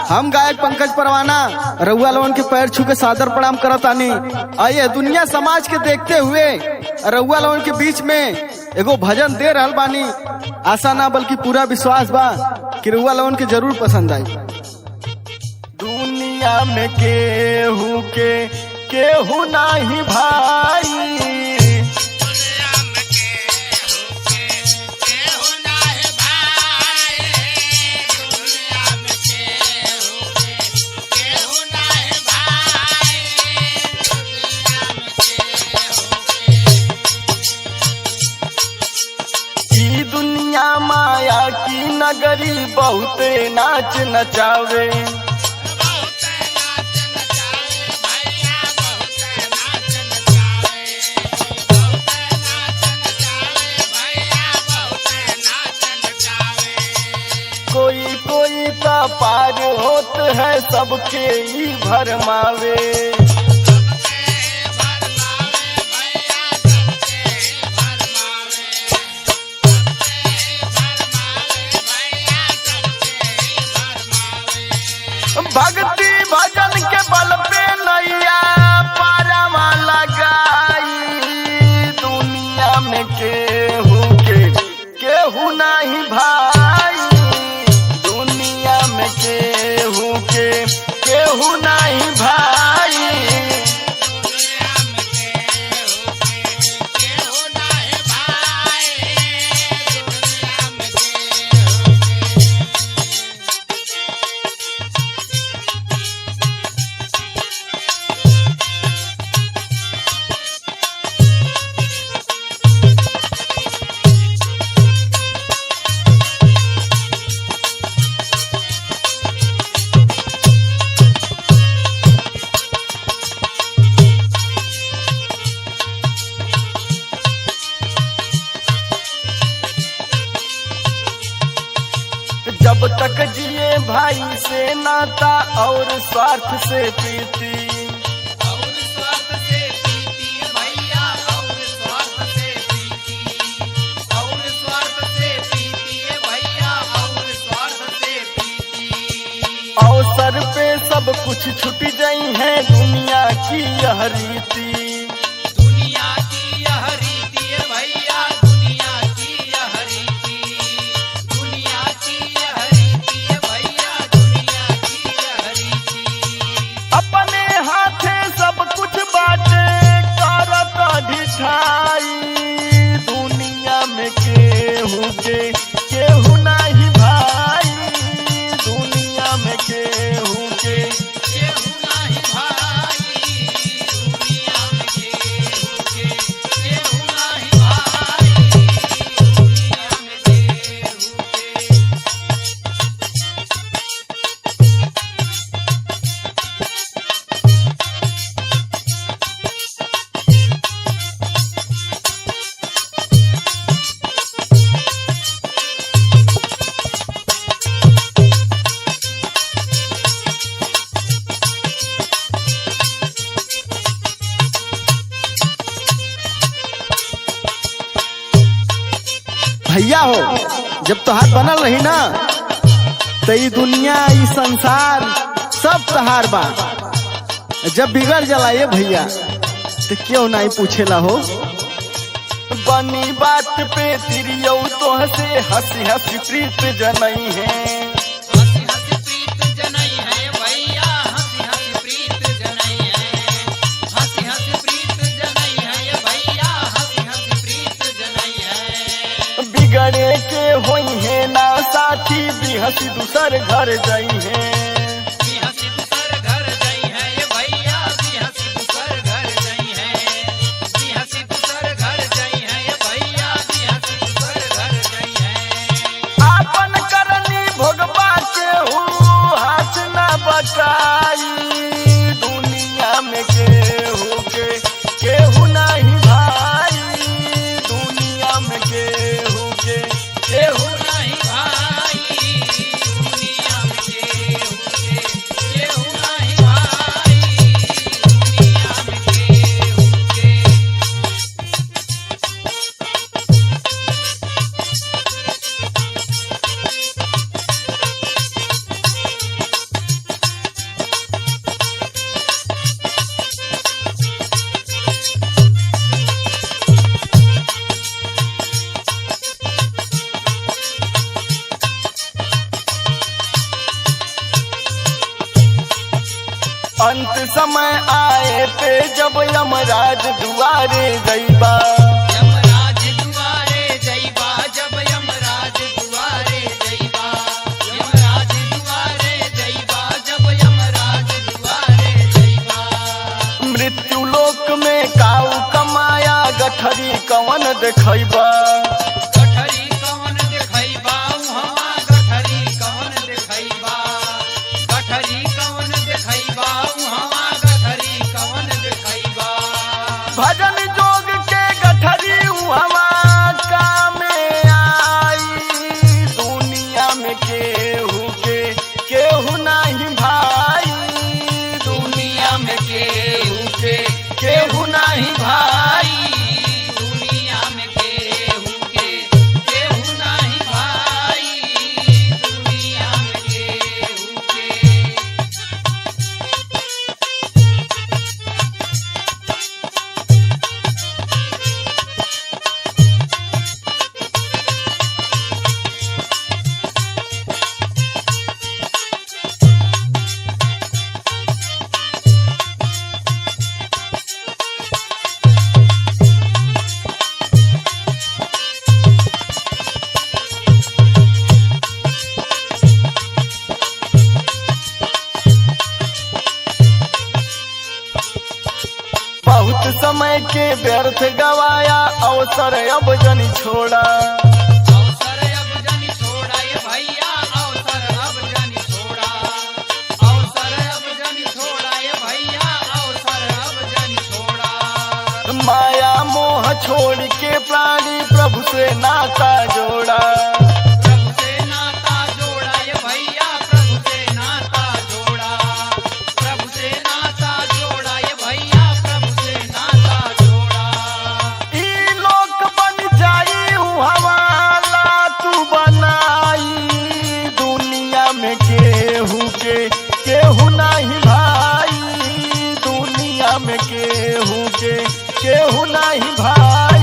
हम गायक पंकज परवाना रउआ लोगन के पैर छू के सादर प्रणाम करत आनी। आइए दुनिया समाज के देखते हुए रउआ लोगन के बीच में एगो भजन दे रहल बानी। आशा ना बल्कि पूरा विश्वास बा कि रउआ लोगन के जरूर पसंद आई। दुनिया में केहू नाही भाई, दुनिया माया की नगरी बहुते नाच नचावे। कोई का पार होत है सबके ही भरमावे। भक्ति भजन के बल पे नैया पारमा लगाई। दुनिया में केहू नहीं भाई, दुनिया में केहू नहीं भाई। जब तक जिए भाई से नाता और स्वार्थ से प्रीति, भैया और स्वार्थ से प्रीति, और स्वार्थ से प्रीति भैया और स्वार्थ से प्रीति। अवसर पे सब कुछ छूट जाई है दुनिया की यह रीति। दुनिया की यह रीति भैया, दुनिया की यह रीति, दुनिया की यह रीति भैया, दुनिया की यह रीति। अपने हाथे सब कुछ बाटे करत ढिठाई। दुनिया में केहू नहीं भाई, दुनिया में केहू नहीं भाई, दुनिया में केहू नहीं भाई, दुनिया में भैया हो। जब तोहार बनल रही ना तो ई दुनिया ई संसार सब तहार बा। जब बिगड़ जला ये भैया तो क्यों नहीं पूछेला हो। बनी बात पे तिरियो तो हंसी हंसी प्रीत जनई है। हंसी हंसी प्रीत जनई है भैया, हंसी हंसी प्रीत जनई है, हंसी हंसी प्रीत जनई है भैया, हंसी हंसी प्रीत जनई है। बिगड़े के होई है ना साथी बिहसी दूसर घर जाई है। बिहसी दूसर घर जाई है भैया, बिहसी दूसर घर जाई है, बिहसी दूसर घर जाई है भैया, बिहसी दूसर घर जाई है। आपन करनी भोगवा के हाथ न बटाई। दुनिया में केहू नहीं भाई, दुनिया में केहू नहीं भाई, दुनिया में केहू अंत समय आए पे जब यमराज दुआरे जइबा, यमराज दुआरे जइबा, जब यमराज दुआरे जइबा, यमराज दुआरे जइबा, जब यमराज दुआरे जइबा। मृत्यु लोक में काऊ कमाया गठरी कवन देखैबा, गठरी कवन देखैबा उहवा, गठरी कवन देखैबा, गठरी कवन देखैबा उहवा, गठरी कवन देखैबा। भजन जोग के गठरी हवा कामे आई, दुनिया में केहू नहीं भाई, दुनिया में केहू नहीं भाई, दुनिया में केहू नहीं भाई, दुनिया में केहू के। बहुत समय के व्यर्थ गवाया, अवसर अब जनी छोड़ा, अवसर अब जनी छोड़ा ये भैया, अवसर अब जनी छोड़ा, अवसर अब जनी छोड़ा ये भैया, अवसर अब जनी छोड़ा। माया मोह छोड़ के प्राणी प्रभु से नाता जोड़ा, प्रभु से नाता जोड़ा ये भैया, प्रभु से नाता जोड़ा, प्रभु से नाता जोड़ा ये भैया, प्रभु से नाता जोड़ा। ई लोक बन जाई हवाला तू बनाई, दुनिया में केहू नहीं भाई, दुनिया में केहू नहीं भाई।